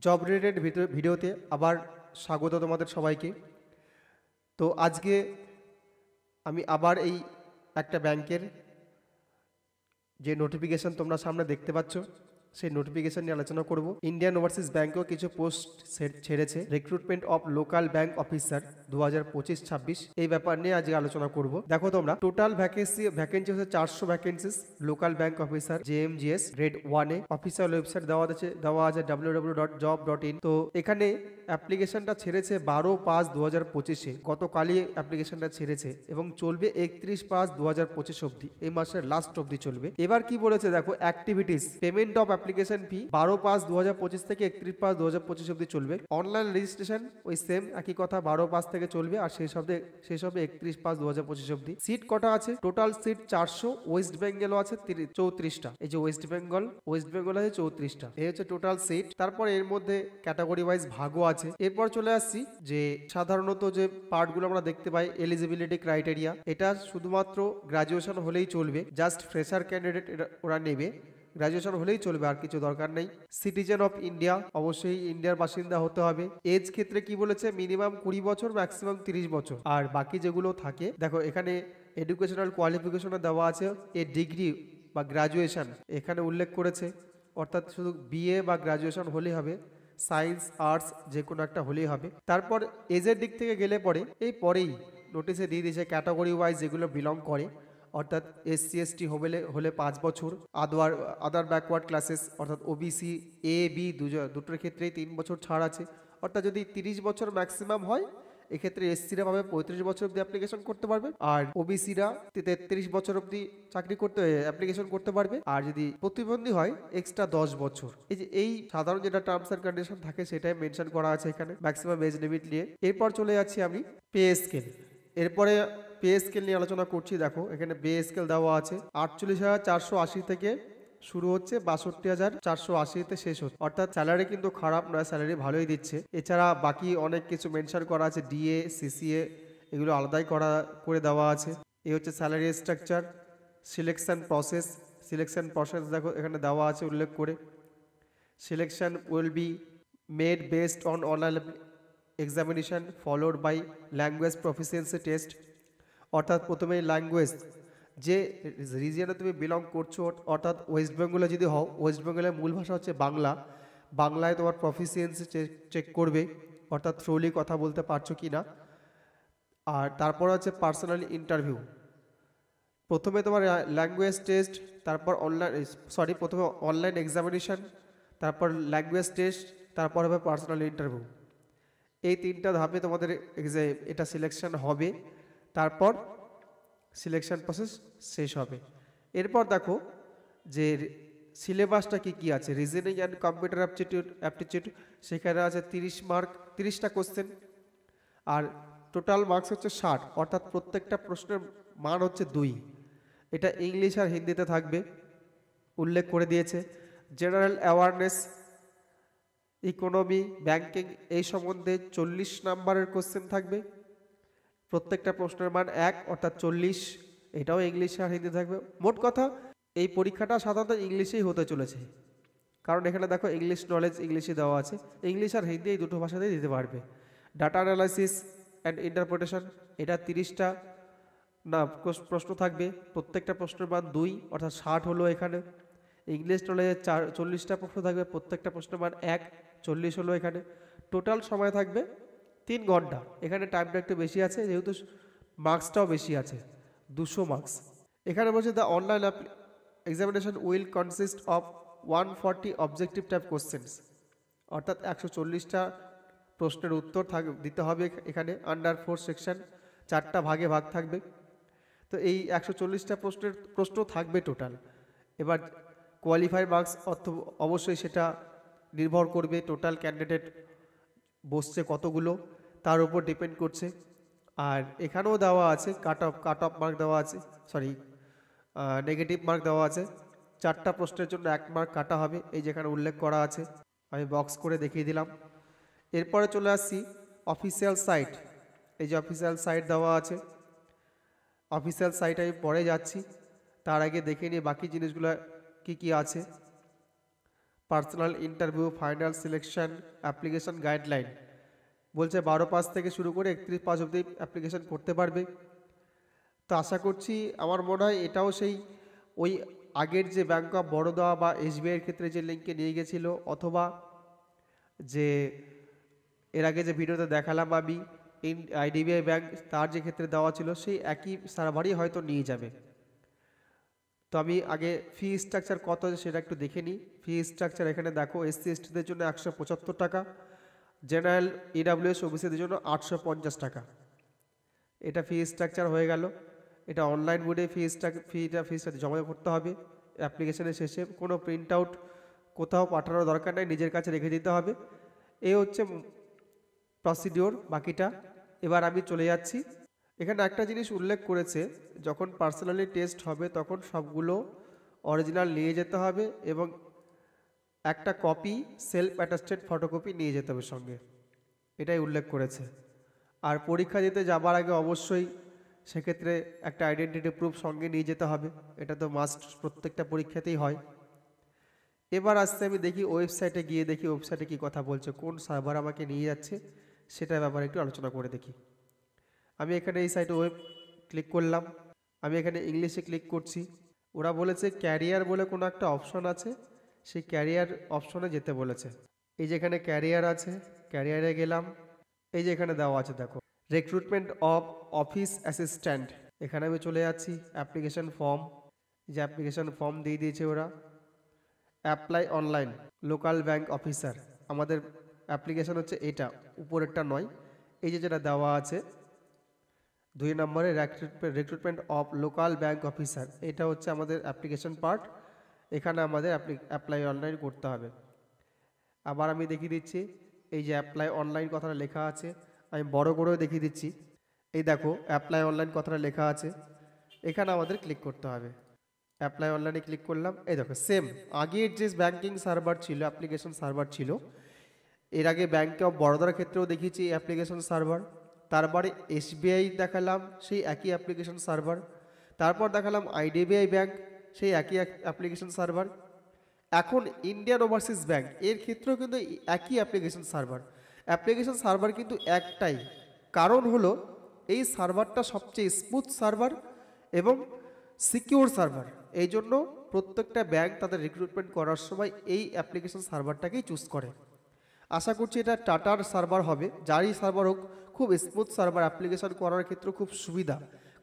Job related ভিডিওতে আবার স্বাগত তোমাদের সবাইকে। তো আজকে আমি আবার এই একটা ব্যাংকের যে নোটিফিকেশন তোমরা সামনে দেখতে পাচ্ছ সেই নোটিফিকেশন নিয়ে আলোচনা করব। ইন্ডিয়ান ওভারসিজ ব্যাংকেও কিছু পোস্ট ছেড়েছে, recruitment of local bank officer 2025-26, এই ব্যাপার নিয়ে আজকে আলোচনা করব। দেখো তোমরা টোটাল ভ্যাকেন্সি হচ্ছে 400 vacancies local bank officer JMGS grade 1 এ। অফিসিয়াল ওয়েবসাইট দেওয়া আছে www.job.in। তো এখানে অ্যাপ্লিকেশনটা ছেড়েছে 12/5/2025-এ, গতকালই অ্যাপ্লিকেশনটা ছেড়েছে এবং চলবে 31/5/2025 অবধি, এই মাসের লাস্ট অবধি চলবে। এবার কি বলেছে দেখো, activities payment of application fee 12/5/2025 থেকে 31/5/2025 অবধি চলবে। অনলাইন রেজিস্ট্রেশন ওই সেম একই কথা, 12/5 থেকে চলবে আর শেষ হবে 31/5/2025 অবধি। সিট কটা আছে? Total seat 400। ওয়েস্ট বেঙ্গলও আছে 34টা। এই যে ওয়েস্ট বেঙ্গল আছে 34টা, এই হচ্ছে টোটাল সিট। তারপর এর মধ্যে ক্যাটাগরি ওয়াইজ ভাগও আছে। এরপর চলে আসছি যে সাধারণত যে পার্টগুলো আমরা দেখতে পাই, এলিজিবিলিটি ক্রাইটেরিয়া, এটা শুধুমাত্র গ্রাজুয়েশন হলেই চলবে, জাস্ট ফ্রেশার ক্যান্ডিডেট ওরা নেবে, গ্রাজুয়েশন হলেই চলবে, আর কিছু দরকার নেই। সিটিজেন অফ ইন্ডিয়া, অবশ্যই ইন্ডিয়ার বাসিন্দা হতে হবে। এজ ক্ষেত্রে কি বলেছে, মিনিমাম 20 বছর, ম্যাক্সিমাম 30 বছর। আর বাকি যেগুলো থাকে দেখো, এখানে এডুকেশনাল কোয়ালিফিকেশনে দেওয়া আছে এ ডিগ্রি বা গ্রাজুয়েশন এখানে উল্লেখ করেছে, অর্থাৎ শুধু বিএ বা গ্রাজুয়েশন হলেই হবে, সায়েন্স আর্টস যে কোনো একটা হলেই হবে। তারপর এজের দিক থেকে গেলে পরেই নোটিশে দিয়ে দিয়েছে ক্যাটাগরি ওয়াইজ যেগুলো বিলং করে, অর্থাৎ SC/ST হলে 5 বছর, আদার ব্যাকওয়ার্ড ক্লাসেস অর্থাৎ OBC A B দুটোর ক্ষেত্রেই 3 বছর ছাড় আছে। অর্থাৎ যদি 30 বছর ম্যাক্সিমাম হয়, এক্ষেত্রে SC-রা পাবে 35 বছর অবধি অ্যাপ্লিকেশন করতে পারবে, আর OBC-রা 33 বছর অবধি অ্যাপ্লিকেশন করতে পারবে, আর যদি প্রতিবন্ধী হয় এক্সট্রা 10 বছর। এই সাধারণ যেটা টার্মস অ্যান্ড কন্ডিশন থাকে সেটাই মেনশন করা আছে এখানে ম্যাক্সিমাম এজ লিমিট নিয়ে। এরপর চলে যাচ্ছি আমি পে স্কেল। এরপরে পে স্কেল নিয়ে আলোচনা করছি। দেখো এখানে পে স্কেল দেওয়া আছে 48,480 থেকে শুরু হচ্ছে, 62,480-তে শেষ হচ্ছে। অর্থাৎ স্যালারি কিন্তু খারাপ নয়, স্যালারি ভালোই দিচ্ছে। এছাড়া বাকি অনেক কিছু মেনশন করা আছে, DA CCA এগুলো আলাদাই করে দেওয়া আছে। এই হচ্ছে স্যালারি স্ট্রাকচার। সিলেকশন প্রসেস দেখো এখানে দেওয়া আছে উল্লেখ করে। Selection will be made based on online examination followed by language proficiency test. অর্থাৎ প্রথমে ল্যাঙ্গুয়েজ, যে রিজিয়নে তুমি বিলং করছো, অর্থাৎ ওয়েস্ট বেঙ্গলে যদি হও, ওয়েস্ট বেঙ্গলের মূল ভাষা হচ্ছে বাংলা, বাংলায় তোমার প্রফিসিয়েন্সি চেক করবে, অর্থাৎ থ্রোলি কথা বলতে পারছো কি না। আর তারপর হচ্ছে পার্সোনাল ইন্টারভিউ। প্রথমে তোমার ল্যাঙ্গুয়েজ টেস্ট, তারপর প্রথমে অনলাইন এক্সামিনেশান, তারপর ল্যাঙ্গুয়েজ টেস্ট, তারপর হবে পার্সোনাল ইন্টারভিউ। এই 3টা ধাপে তোমাদের এটা সিলেকশন হবে, তারপর সিলেকশন প্রসেস শেষ হবে। এরপর দেখো যে সিলেবাসটা কি আছে। রিজনিং অ্যান্ড কম্পিউটার অ্যাপটিটিউড সেখানে আছে 30 মার্ক, 30টা কোশ্চেন, আর টোটাল মার্কস হচ্ছে 60, অর্থাৎ প্রত্যেকটা প্রশ্নের মান হচ্ছে 2। এটা ইংলিশ আর হিন্দিতে থাকবে, উল্লেখ করে দিয়েছে। জেনারেল অ্যাওয়ারনেস, ইকোনমি, ব্যাংকিং এই সম্বন্ধে 40 নাম্বারের কোশ্চেন থাকবে, প্রত্যেকটা প্রশ্নের মান 1, অর্থাৎ 40। এটাও ইংলিশ আর হিন্দি থাকবে। মোট কথা এই পরীক্ষাটা সাধারণত ইংলিশেই হতে চলেছে, কারণ এখানে দেখো ইংলিশ নলেজ ইংলিশে দেওয়া আছে, ইংলিশ আর হিন্দি এই দুটো ভাষাতেই দিতে পারবে। ডাটা অ্যানালাইসিস অ্যান্ড ইন্টারপ্রিটেশন, এটা 30টা প্রশ্ন থাকবে, প্রত্যেকটা প্রশ্নের মান 2, অর্থাৎ 60 হলো এখানে। ইংলিশ নলেজে 40টা প্রশ্ন থাকবে, প্রত্যেকটা প্রশ্নের মান 1, 40 হলো এখানে। টোটাল সময় থাকবে 3 ঘন্টা। এখানে টাইমটা একটু বেশি আছে, যেহেতু মার্কসটাও বেশি আছে, 200 মার্কস। এখানে বলছে the online examination will consist of 140 objective type questions, অর্থাৎ 140টা প্রশ্নের উত্তর দিতে হবে এখানে, আন্ডার 4 সেকশন, 4টা ভাগে ভাগ থাকবে। তো এই 140টা প্রশ্ন থাকবে টোটাল। এবার কোয়ালিফাই মার্কস অবশ্যই সেটা নির্ভর করবে টোটাল ক্যান্ডিডেট বসছে কতগুলো, তার উপর ডিপেন্ড করছে। আর এখানেও দেওয়া আছে কাট অফ মার্ক দেওয়া আছে, নেগেটিভ মার্ক দেওয়া আছে। 4টা প্রশ্নের জন্য 1 মার্ক কাটা হবে, এই যেখানে উল্লেখ করা আছে, আমি বক্স করে দেখিয়ে দিলাম। এরপরে চলে আসছি অফিসিয়াল সাইট। এই যে অফিসিয়াল সাইট দেওয়া আছে, অফিসিয়াল সাইট আমি পরে যাচ্ছি, তার আগে দেখে নিই বাকি জিনিসগুলো কি আছে। Personal interview, final selection, application guideline বলছে 12/5 থেকে শুরু করে 31/5 অবধি অ্যাপ্লিকেশন করতে পারবে। তো আশা করছি, আমার মনে হয় এটাও সেই ওই আগের যে ব্যাঙ্ক অফ বরোদা বা এসবিআইয়ের ক্ষেত্রে যে লিঙ্কে নিয়ে গেছিলো, অথবা যে এর আগে যে ভিডিওতে দেখালাম আমি আইডিবিআই ব্যাঙ্ক, তার যে ক্ষেত্রে দেওয়া ছিল সেই একই সার্ভারই হয়তো নিয়ে যাবে। তো আমি আগে ফি স্ট্রাকচার কত আছে সেটা একটু দেখে নিই। ফি স্ট্রাকচার এখানে দেখো, এসসি এসটিদের জন্য 175 টাকা, জেনারেল ইডাব্লিউএস ওবিসিদের জন্য 850 টাকা। এটা ফি স্ট্রাকচার হয়ে গেল। এটা অনলাইন মোডে ফিসটা জমা করতে হবে। অ্যাপ্লিকেশনের শেষে কোনো প্রিন্ট আউট কোথাও পাঠানোর দরকার নেই, নিজের কাছে রেখে দিতে হবে। এই হচ্ছে প্রসিডিওর। বাকিটা এবার আমি চলে যাচ্ছি। এখানে একটা জিনিস উল্লেখ করেছে, যখন পার্সোনালি টেস্ট হবে তখন সবগুলো অরিজিনাল নিয়ে যেতে হবে এবং একটা কপি সেলফ অ্যাটাস্টেড ফটোকপি নিয়ে যেতে হবে সঙ্গে, এটাই উল্লেখ করেছে। আর পরীক্ষা দিতে যাবার আগে অবশ্যই সেক্ষেত্রে একটা আইডেন্টিটি প্রুফ সঙ্গে নিয়ে যেতে হবে, এটা তো মাস্ট, প্রত্যেকটা পরীক্ষাতেই হয়। এবার আসতে আমি দেখি ওয়েবসাইটে গিয়ে দেখি ওয়েবসাইটে কী কথা বলছে, কোন সার্ভার আমাকে নিয়ে যাচ্ছে সেটার ব্যাপারে একটু আলোচনা করে দেখি। আমি এখানে এই সাইটে ওয়েব ক্লিক করলাম, আমি এখানে ইংলিশে ক্লিক করছি। ওরা বলেছে ক্যারিয়ার বলে কোনো একটা অপশন আছে, সেই ক্যারিয়ার অপশনে যেতে বলেছে। এই যে এখানে ক্যারিয়ার আছে, ক্যারিয়ারে গেলাম। এই যে এখানে দেওয়া আছে দেখো, রিক্রুটমেন্ট অফ অফিস অ্যাসিস্ট্যান্ট, এখানে আমি চলে যাচ্ছি। অ্যাপ্লিকেশন ফর্ম, যে অ্যাপ্লিকেশন ফর্ম দিয়ে দিয়েছে ওরা। Apply online local bank officer, আমাদের অ্যাপ্লিকেশন হচ্ছে এটা, উপরেরটা নয়। এই যে যেটা দেওয়া আছে 2 নম্বরে recruitment of local bank officer, এটা হচ্ছে আমাদের অ্যাপ্লিকেশন পার্ট। এখানে আমাদের অ্যাপ্লাই অনলাইন করতে হবে। আবার আমি দেখিয়ে দিচ্ছি, এই যে অ্যাপ্লাই অনলাইন কথাটা লেখা আছে, আমি বড় করেও দেখিয়ে দিচ্ছি। এই দেখো অ্যাপ্লাই অনলাইন কথাটা লেখা আছে, এখানে আমাদের ক্লিক করতে হবে। অ্যাপ্লাই অনলাইনে ক্লিক করলাম। এই দেখো সেম আগের যে ব্যাংকিং সার্ভার ছিল, অ্যাপ্লিকেশন সার্ভার ছিল, এর আগে ব্যাংক অফ বরোদার ক্ষেত্রেও দেখিয়েছি অ্যাপ্লিকেশন সার্ভার, তারপরে এসবিআই দেখালাম সেই একই অ্যাপ্লিকেশন সার্ভার, তারপর দেখালাম আইডিবিআই ব্যাংক সেই একই অ্যাপ্লিকেশন সার্ভার, এখন ইন্ডিয়ান ওভারসিজ ব্যাংক এর ক্ষেত্রেও কিন্তু একই অ্যাপ্লিকেশন সার্ভার। অ্যাপ্লিকেশন সার্ভার কিন্তু একটাই, কারণ হলো এই সার্ভারটা সবচেয়ে স্মুথ সার্ভার এবং সিকিউর সার্ভার। এই জন্য প্রত্যেকটা ব্যাংক তাদের রিক্রুটমেন্ট করার সময় এই অ্যাপ্লিকেশন সার্ভারটাকেই চুজ করে। আশা করছি এটা টাটার সার্ভার হবে, যারই সার্ভার হোক, খুব স্মুথ সার্ভার, অ্যাপ্লিকেশন করার ক্ষেত্রে খুব সুবিধা,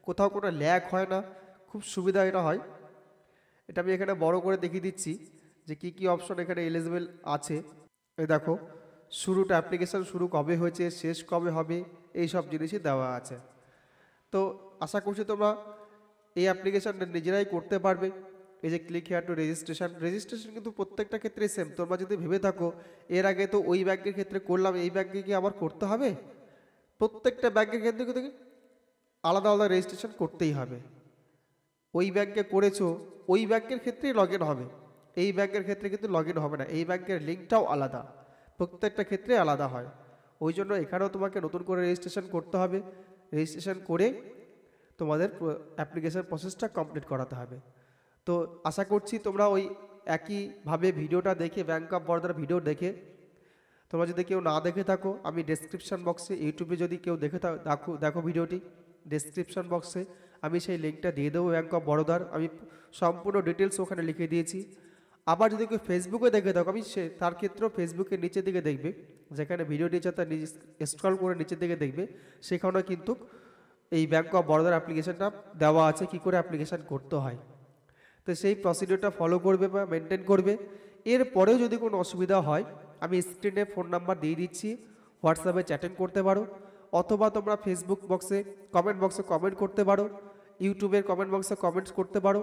কোথাও কোনো ল্যাগ হয় না, খুব সুবিধা এটা হয়। এটা আমি এখানে বড় করে দেখিয়ে দিচ্ছি যে কি কি অপশন এখানে এলিজিবল আছে। এই দেখো শুরুটা, অ্যাপ্লিকেশন শুরু কবে হয়েছে, শেষ কবে হবে, এই সব জিনিসই দেওয়া আছে। তো আশা করছি তোমরা এই অ্যাপ্লিকেশনটা নিজেরাই করতে পারবে। এই যে ক্লিক হেয়ার টু রেজিস্ট্রেশন কিন্তু প্রত্যেকটা ক্ষেত্রে সেম। তোমরা যদি ভেবে থাকো এর আগে তো ওই ব্যাংকের ক্ষেত্রে করলাম, এই ব্যাংকে কি আবার করতে হবে, প্রত্যেকটা ব্যাংকের ক্ষেত্রে কিন্তু আলাদা আলাদা রেজিস্ট্রেশন করতেই হবে। ওই ব্যাংকে করেছো ওই ব্যাংকের ক্ষেত্রেই লগ ইন হবে, এই ব্যাংকের ক্ষেত্রে কিন্তু লগ ইন হবে না, এই ব্যাংকের লিঙ্কটাও আলাদা, প্রত্যেকটা ক্ষেত্রে আলাদা হয়। ওই জন্য এখানেও তোমাকে নতুন করে রেজিস্ট্রেশন করতে হবে, রেজিস্ট্রেশন করে তোমাদের অ্যাপ্লিকেশন প্রসেসটা কমপ্লিট করাতে হবে। তো আশা করছি তোমরা ওই একইভাবে ভিডিওটা দেখে, ব্যাংক অফ বরোদার ভিডিও দেখে, তোমরা যদি কেউ না দেখে থাকো, আমি ডেসক্রিপশন বক্সে, ইউটিউবে যদি কেউ দেখো ভিডিওটি, ডেসক্রিপশন বক্সে আমি সেই লিঙ্কটা দিয়ে দেবো ব্যাংক অফ বরোদার, আমি সম্পূর্ণ ডিটেলস ওখানে লিখে দিয়েছি। আবার যদি কেউ ফেসবুকে দেখে থাকো, আমি তার ক্ষেত্রেও ফেসবুকের নিচের দিকে দেখবে, যেখানে ভিডিওটি তার নিজে স্ক্রল করে নিচের দিকে দেখবে, সেখানেও কিন্তু এই ব্যাংক অফ বরোদার অ্যাপ্লিকেশনটা দেওয়া আছে, কি করে অ্যাপ্লিকেশন করতে হয়। তো সেই প্রসিডিওরটা ফলো করবে বা মেনটেন করবে। এরপরেও যদি কোনো অসুবিধা হয়, আমি স্ক্রিনে ফোন নাম্বার দিয়ে দিচ্ছি, হোয়াটসঅ্যাপে চ্যাটিং করতে পারো, অথবা তোমরা ফেসবুক বক্সে কমেন্ট কমেন্ট করতে পারো, ইউটিউবের কমেন্ট বক্সে কমেন্টস করতে পারো।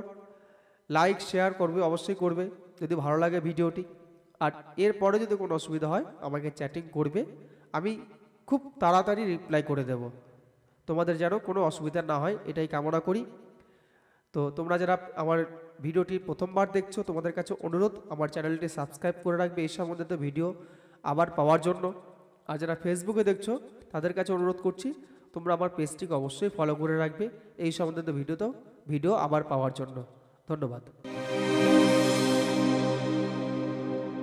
লাইক শেয়ার করবে, অবশ্যই করবে যদি ভালো লাগে ভিডিওটি। আর এরপরে যদি কোনো অসুবিধা হয় আমাকে চ্যাটিং করবে, আমি খুব তাড়াতাড়ি রিপ্লাই করে দেব, তোমাদের যেন কোনো অসুবিধা না হয় এটাই কামনা করি। তো তোমরা যারা আমার ভিডিওটি প্রথমবার দেখছো, তোমাদের কাছে অনুরোধ আমার চ্যানেলটি সাবস্ক্রাইব করে রাখবে এই সম্বন্ধিত ভিডিও আবার পাওয়ার জন্য। আর যারা ফেসবুকে দেখছো তাদের কাছে অনুরোধ করছি তোমরা আমার পেজটিকে অবশ্যই ফলো করে রাখবে এই সম্বন্ধিত ভিডিও আবার পাওয়ার জন্য। ধন্যবাদ।